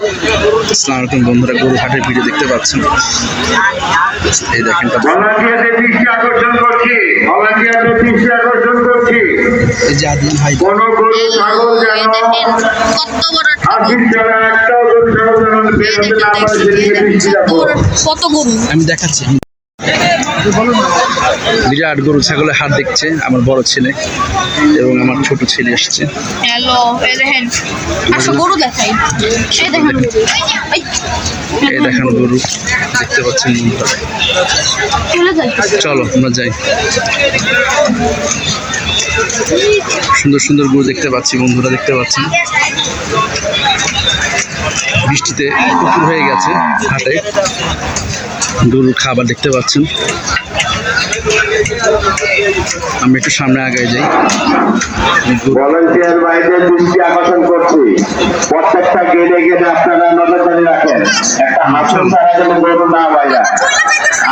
আসসালামু আলাইকুম বন্ধুরা, গরু হাটের ভিডিও দেখতে পাচ্ছেন। এই দেখেন এই যে আদিম ভাই কত গরু আমি দেখাচ্ছি। বিরাট গরু ছাগলের হাট দেখছে আমার বড় ছেলে এবং আমার ছোট ছেলে এসছে। হ্যালো, এই দেখেন আসো গরু দেখাই। এই দেখেন এই দেখেন গরু দেখতে পাচ্ছেন বন্ধুরা। চলো আমরা যাই। সুন্দর সুন্দর গরু দেখতে পাচ্ছি বন্ধুরা, দেখতে পাচ্ছেন। বৃষ্টিতে পুকুর হয়ে গেছে হাটে, গরুর খাবার দেখতে পাচ্ছেন। আমি একটু সামনে আগে যাই। ভলান্টিয়ার ভাইদের দৃষ্টি আকর্ষণ করছি, প্রত্যেকটা গেটে গেটে আপনারা নজরদারি রাখেন, একটা হাসন ছাড়া যেন গরু না বাইরা।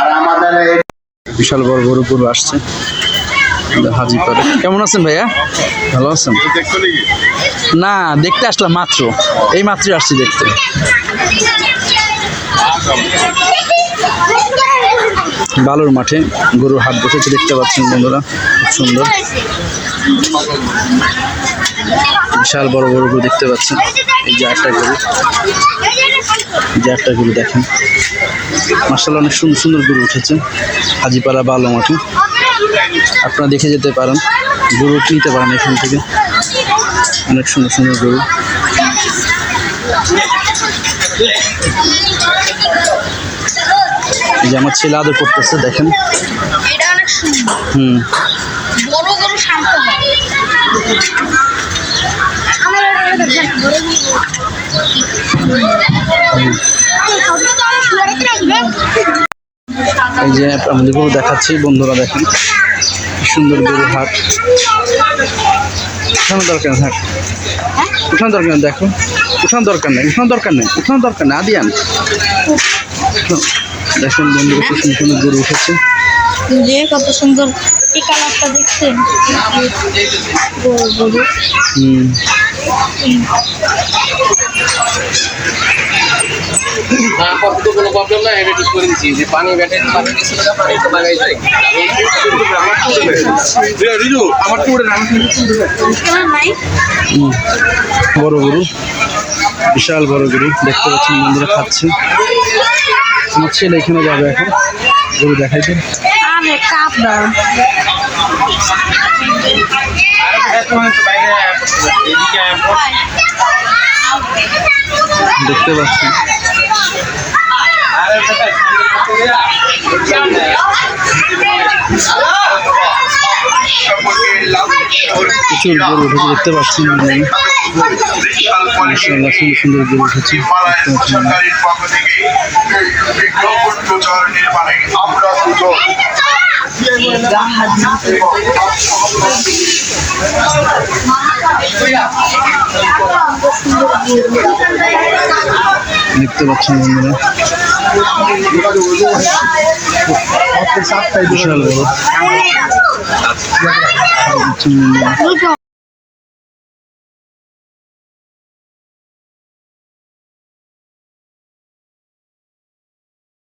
আর আমাদের বিশাল বড় গরু গরু আসছে হাজি করে। কেমন আছেন ভাইয়া? ভালো আছেন? না, দেখতে আসলাম মাত্র, এই মাত্রই আসছি দেখতে। বালুর মাঠে গরুর হাট বসেছে দেখতে পাচ্ছেন বন্ধুরা, খুব সুন্দর। বিশাল বড় বড় গরু দেখতে পাচ্ছেন। এই যে একটা গরু, এই যে একটা গরু দেখেন, মাশাআল্লাহ অনেক সুন্দর সুন্দর গরু উঠেছে হাজিপাড়া বালু মাঠে। আপনারা দেখে যেতে পারেন, গরু কিনতে পারেন এখান থেকে, অনেক সুন্দর সুন্দর গরু। এই যে আমার ছেলে আদর করতেছে, দেখেন। এটা অনেক সুন্দর। বড় গরু শান্ত হয়। এই যে আমাদের গরু দেখাচ্ছি বন্ধুরা, দেখেন কি সুন্দর গরু হাট। উঠানোর দরকার নেই, উঠানোর দরকার নেই, দেখো উঠানোর দরকার নেই, উঠানোর দরকার নেই, উঠানোর দরকার নেই, আদিয়ান। দেখুন বন্ধুরা কি সুন্দর সুন্দর গরু উঠেছে। যে কত সুন্দর এই কালারটা দেখছেন। কোনো প্রবলেম নাই, এটা ঠিক করে দিচ্ছি যে পানি ব্যাটারি লাগাই যায়। বড় গরু, বিশাল বড় গরু দেখতে পাচ্ছেন বন্ধুরা, খাচ্ছে। আমার ছেলে এখানে যাবে এখন গরু দেখাইতে। আরে কাপ দাও। দেখতে পাচ্ছেন প্রচুর গরু উঠেছে দেখতে পাচ্ছেন। মাশাআল্লাহ সুন্দর সুন্দর গরু উঠেছে দেখতে পাচ্ছেন বন্ধুরা, বিশাল বড়।